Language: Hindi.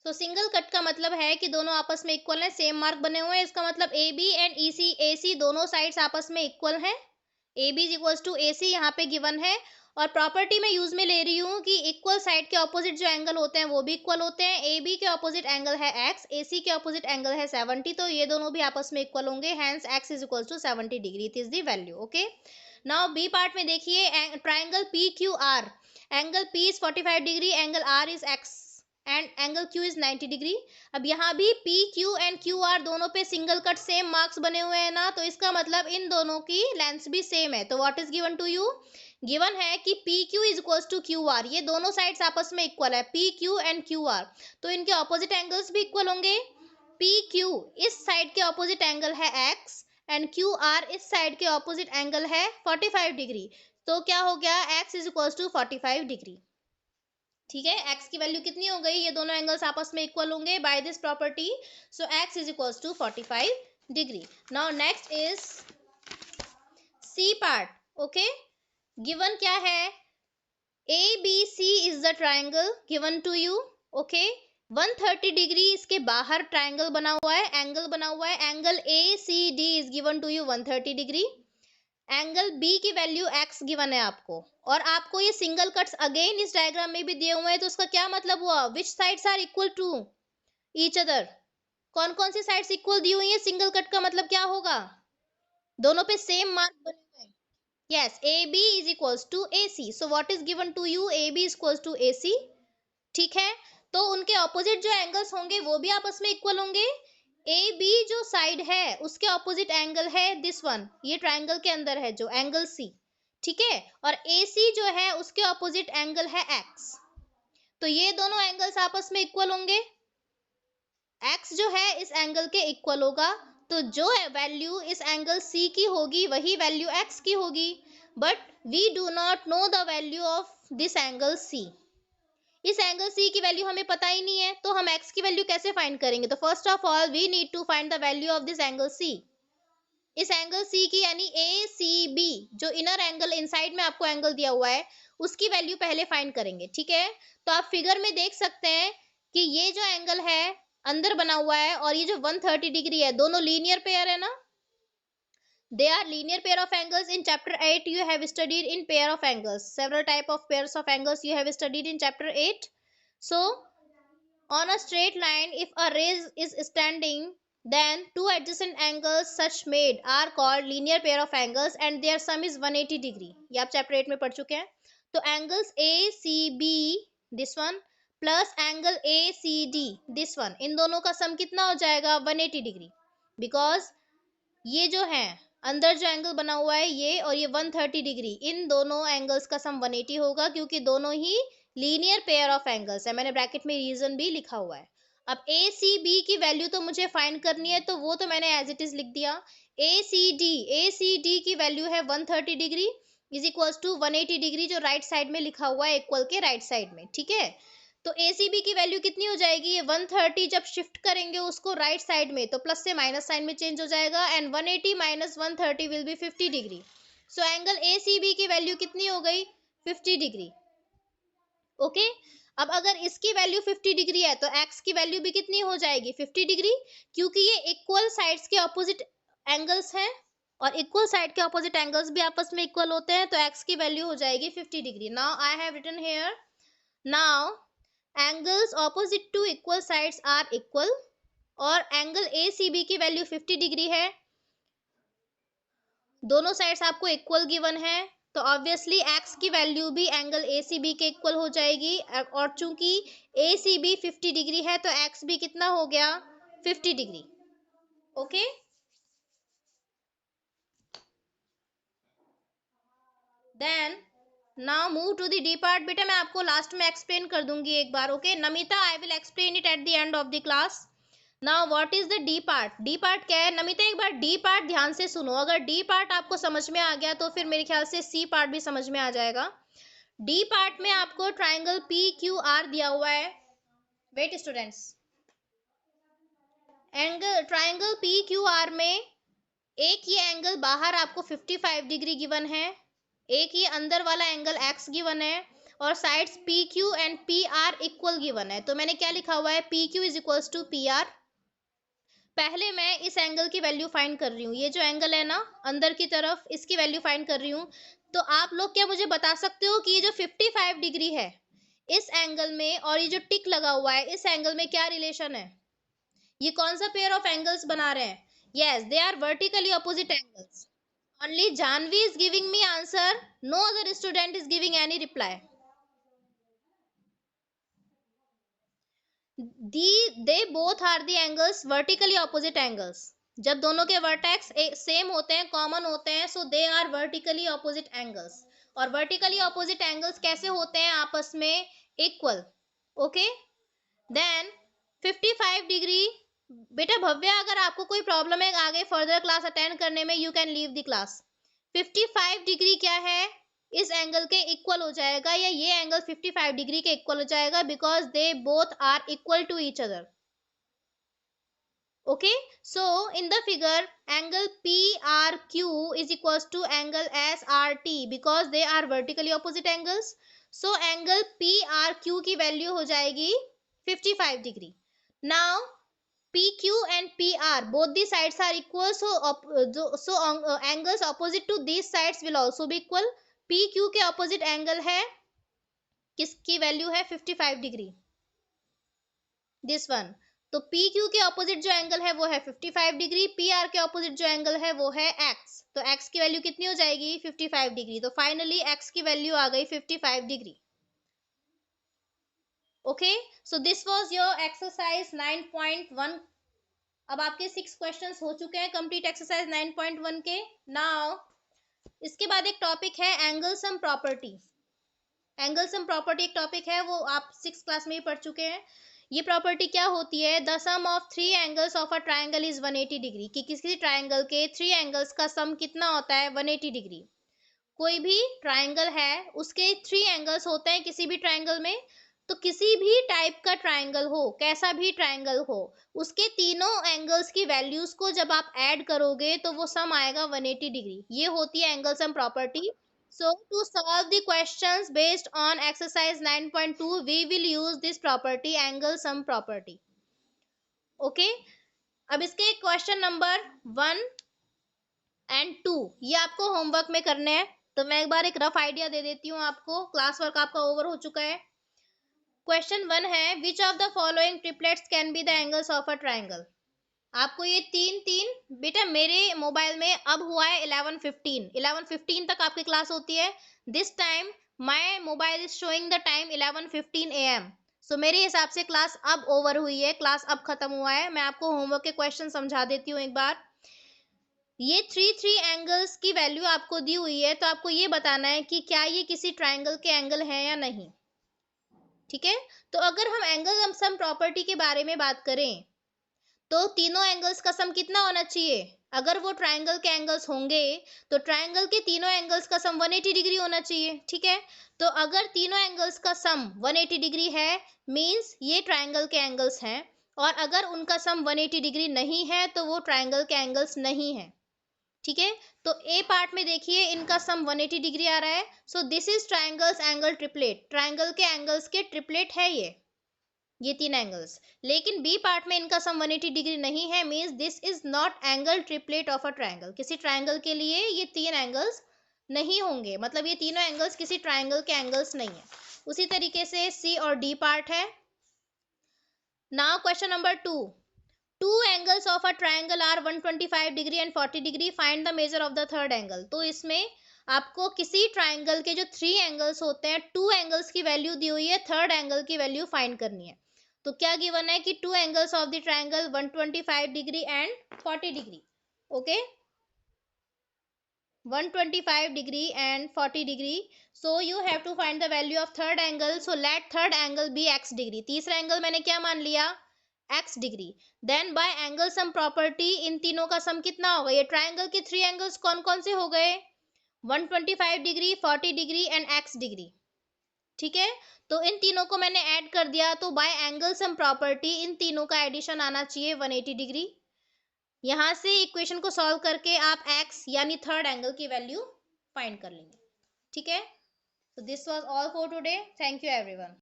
सो सिंगल कट का मतलब है कि दोनों आपस में इक्वल है, सेम मार्क बने हुए हैं। इसका मतलब ए बी एंड ई सी, ए सी दोनों साइड्स आपस में इक्वल हैं। A B is equal to A C यहाँ पे गिवन है। और प्रॉपर्टी में यूज में ले रही हूँ कि इक्वल साइड के ऑपोजिट जो एंगल होते हैं वो भी इक्वल होते हैं। ए बी के ऑपोजिट एंगल है एक्स, ए सी के ऑपोजिट एंगल है 70, तो ये दोनों भी आपस में इक्वल होंगे, hence X is equal to 70 degree, it is the value. Okay, now B part में देखिए, triangle P Q R, angle P is 45 degree, angle R is X and angle Q is 90 degree. अब यहाँ भी P Q and Q R दोनों पे सिंगल कट सेम मार्क्स बने हुए हैं ना, तो इसका मतलब इन दोनों की लेंथ भी सेम है। तो what is given to you, given है कि P Q is equal to Q R, ये दोनों साइड्स आपस में इक्वल है, P Q and Q R, तो इनके ऑपोजिट एंगल्स भी इक्वल होंगे। पी क्यू इस साइड के ऑपोजिट एंगल है एक्स एंड क्यू आर इस साइड के ऑपोजिट एंगल है 45 डिग्री, तो क्या हो गया, X is equal to 45 degree. ठीक है, x की वैल्यू कितनी हो गई, ये दोनों एंगल्स आपस में इक्वल होंगे by this property, so x is equal to 45 degree. Now next is C part. Okay, given क्या है, A B C is the triangle given to you. Okay, 130 degree इसके बाहर ट्राइंगल बना हुआ है, एंगल बना हुआ है, angle A C D is given to you 130 degree. Angle B की वैल्यू x गिवन है आपको, और आपको ये सिंगल कट्स अगेन इस डायग्राम में भी दिए हुए हैं, तो उसका क्या मतलब हुआ, which sides are equal to each other, कौन कौन सी साइड्स इक्वल दी हुई है, सिंगल कट का मतलब क्या होगा, दोनों पे सेम मार्क बने हुए हैं। Yes, A B is equals to A C, so what is given to you, A B is equals to A C. ठीक है, तो उनके ऑपोजिट जो एंगल्स होंगे वो भी आपस में इक्वल होंगे। ए बी जो साइड है उसके ऑपोजिट एंगल है दिस वन, ये ट्राइंगल के अंदर है जो एंगल सी। ठीक है, और ए सी जो है उसके ऑपोजिट एंगल है एक्स, तो ये दोनों एंगल्स आपस में इक्वल होंगे। एक्स जो है इस एंगल के इक्वल होगा, तो जो वैल्यू इस एंगल सी की होगी वही वैल्यू एक्स की होगी, but we do not know the value of this angle C. इस एंगल सी की वैल्यू हमें पता ही नहीं है, तो हम एक्स की वैल्यू कैसे फाइंड करेंगे, तो first of all we need to find the value of this angle C. इस एंगल सी की यानी ए सी बी जो इनर एंगल इनसाइड में आपको एंगल दिया हुआ है उसकी वैल्यू पहले फाइंड करेंगे। ठीक है, तो आप फिगर में देख सकते हैं कि ये जो एंगल है अंदर बना हुआ है और ये जो 130 डिग्री है, दोनों लीनियर पेयर है ना, they are linear pair of angles. In chapter 8 you have studied in pair of angles, several type of pairs of angles you have studied in chapter 8. So on a straight line, if a ray is standing, then two adjacent angles such made are called linear pair of angles and their sum is 180 degree. ये आप chapter 8 में पढ़ चुके हैं। तो angles ACB this one plus angle ACD this one, इन दोनों का सम कितना हो जाएगा 180 डिग्री, बिकॉज ये जो है अंदर जो एंगल बना हुआ है ये और ये 130 डिग्री, इन दोनों एंगल्स का सम 180 होगा क्योंकि दोनों ही लीनियर पेयर ऑफ एंगल्स है। मैंने ब्रैकेट में रीजन भी लिखा हुआ है। अब ए सी बी की वैल्यू तो मुझे फाइंड करनी है, तो वो तो मैंने एज इट इज लिख दिया। ए सी डी की वैल्यू है 130 degree is equal to 180 degree, जो राइट साइड में लिखा हुआ है इक्वल के राइट साइड में। ठीक है, तो ACB की वैल्यू कितनी हो जाएगी, ये 130 जब शिफ्ट करेंगे उसको राइट साइड में तो प्लस से माइनस साइन में चेंज हो जाएगा, and 180 minus 130 will be 50 degree. So angle ACB की वैल्यू कितनी हो गई 50 डिग्री। ओके, अब अगर इसकी वैल्यू 50 डिग्री है तो x की वैल्यू भी कितनी हो जाएगी 50 डिग्री, क्योंकि ये इक्वल साइड्स के ऑपोजिट एंगल्स हैं और इक्वल साइड के ऑपोजिट एंगल्स भी आपस में इक्वल होते हैं, तो x की वैल्यू हो जाएगी 50 degree. Now I have written here, now angles opposite to equal sides are equal, और एंगल ACB की वैल्यू 50 डिग्री है, दोनों साइड्स आपको इक्वल गिवन है, तो ऑब्वियसली x की वैल्यू भी एंगल ACB के इक्वल हो जाएगी, और चूंकि ACB 50 डिग्री है तो x भी कितना हो गया 50 degree. Okay, then now move to the D part. बेटा मैं आपको लास्ट में एक्सप्लेन कर दूंगी एक बार। Okay Namita, I will explain it at the end of the class. Now what is the D part, D part क्या है नमिता, एक बार डी पार्ट ध्यान से सुनो, अगर डी पार्ट आपको समझ में आ गया तो फिर मेरे ख्याल से सी पार्ट भी समझ में आ जाएगा। डी पार्ट में आपको ट्राइंगल PQR दिया हुआ है, wait students, angle triangle PQR में एक ये एंगल बाहर आपको 55 डिग्री गिवन है, एक ये अंदर वाला एंगल x गिवन है, और sides P Q and P R equal given है। तो मैंने क्या लिखा हुआ है, P Q is equals to P R. पहले मैं इस एंगल की वैल्यू फाइंड कर रही हूँ, ये जो एंगल है ना अंदर की तरफ, इसकी वैल्यू फाइंड कर रही हूँ। तो आप लोग क्या मुझे बता सकते हो कि ये जो 55 डिग्री है इस एंगल में और ये जो टिक लगा हुआ है इस एंगल में क्या रिलेशन है? ये कौन सा पेयर ऑफ एंगल्स बना रहे हैं? Yes, they are vertically opposite angles. Only Janvi is giving me answer, no other student is giving any reply. They both are the angles vertically opposite angles. जब दोनों के वर्टेक्स सेम होते हैं, कॉमन होते हैं, so they are vertically opposite angles. और वर्टिकली ऑपोजिट एंगल्स कैसे होते हैं आपस में? इक्वल। Okay, then 55 degree. बेटा भव्या, अगर आपको कोई प्रॉब्लम है आगे फर्दर क्लास अटेंड करने में, you can leave the class. 55 degree क्या है? इस एंगल के इक्वल हो जाएगा, या ये एंगल 55 डिग्री के इक्वल हो जाएगा, because they both are equal to each other. Okay, so in the figure angle PRQ is equals to angle SRT because they are vertically opposite angles. So angle PRQ की वैल्यू हो जाएगी 55 degree. Now PQ and PR both the sides are equal, so angles opposite to these sides will also be equal. PQ के opposite angle है, किसकी वैल्यू है 55 डिग्री, दिस वन। तो पी क्यू के ऑपोजिट जो एंगल है वो है 55 डिग्री, पी आर के ऑपोजिट जो एंगल है वो है एक्स। तो एक्स की वैल्यू कितनी हो जाएगी? 55 डिग्री। तो फाइनली एक्स की वैल्यू आ गई 55 degree. Okay, so this was your exercise 9.1। अब आपके 6 क्वेश्चंस हो चुके हैं कंप्लीट एक्सरसाइज 9.1 के। नाउ इसके बाद एक टॉपिक है angle sum property. Angle sum property एक टॉपिक है, वो आप 6 क्लास में ही पढ़ चुके हैं। ये प्रॉपर्टी क्या होती है? The sum of 3 angles of a triangle is 180 degree. कि किसी ट्राइंगल के 3 एंगल्स का सम कितना होता है? 180 डिग्री। कोई भी ट्राइंगल है उसके 3 एंगल्स होते हैं किसी भी ट्राइंगल में। तो किसी भी टाइप का ट्राइंगल हो, कैसा भी ट्राइंगल हो, उसके तीनों एंगल्स की वैल्यूज को जब आप ऐड करोगे तो वो सम आएगा 180 डिग्री। ये होती है angle sum property. So to solve the questions based on exercise 9.2, we will use this property, angle sum property. Okay, अब इसके क्वेश्चन नंबर 1 एंड 2 ये आपको होमवर्क में करने हैं। तो मैं एक बार एक रफ आइडिया दे देती हूँ आपको, क्लास वर्क आपका ओवर हो चुका है। क्वेश्चन 1 है, which of the following triplets can be the angles of a triangle. आपको ये तीन बेटा मेरे मोबाइल में अब हुआ है 11:15 तक आपकी क्लास होती है। This time my mobile is showing the time 11:15 AM। सो मेरे हिसाब से क्लास अब ओवर हुई है, क्लास अब खत्म हुआ है। मैं आपको होमवर्क के क्वेश्चन समझा देती हूँ एक बार। ये थ्री एंगल्स की वैल्यू आपको दी हुई है, तो आपको ये बताना है कि क्या ये किसी ट्राइंगल के एंगल है या नहीं। ठीक है, तो अगर हम एंगल सम प्रॉपर्टी के बारे में बात करें तो तीनों एंगल्स का सम कितना होना चाहिए? अगर वो ट्राइंगल के एंगल्स होंगे तो ट्राइंगल के तीनों एंगल्स का सम 180 डिग्री होना चाहिए। ठीक है, तो अगर तीनों एंगल्स का सम 180 डिग्री है मींस ये ट्राइंगल के एंगल्स हैं, और अगर उनका सम 180 डिग्री नहीं है तो वो ट्राइंगल के एंगल्स नहीं है। ठीक है, तो ए पार्ट में देखिए इनका सम 180 डिग्री आ रहा है, so this is triangles angle triplet. Triangle के एंगल्स के ट्रिपलेट है ये 3 एंगल्स। लेकिन बी पार्ट में इनका सम 180 डिग्री नहीं है, means this is naught angle triplet of a triangle. किसी ट्राइंगल के लिए ये 3 एंगल्स नहीं होंगे, मतलब ये तीनों एंगल्स किसी ट्राइंगल के एंगल्स नहीं है। उसी तरीके से सी और डी पार्ट है। Now question number 2, two angles of a triangle are 125 degree and 40 degree, find the measure of the third angle. तो इसमें आपको किसी ट्राइंगल के जो 3 एंगल्स होते हैं, 2 एंगल्स की वैल्यू दी हुई है, थर्ड एंगल की वैल्यू फाइंड करनी है। तो क्या गिवन है कि 2 angles of the triangle 125 degree and 40 degree. Okay, 125 degree and 40 degree, so you have to find the value of third angle. So let third angle be x degree. तीसरा एंगल मैंने क्या मान लिया? x degree. Then by angle sum property इन तीनों का सम कितना होगा? ये ट्राइंगल के 3 एंगल्स कौन कौन से हो गए? 125 degree, 40 degree and x degree. ठीक है, तो इन तीनों को मैंने ऐड कर दिया, तो बाय एंगल सम प्रॉपर्टी इन तीनों का एडिशन आना चाहिए 180 डिग्री। यहां से इक्वेशन को सॉल्व करके आप x यानी थर्ड एंगल की वैल्यू फाइंड कर लेंगे। ठीक है, So this was all for today. Thank you everyone.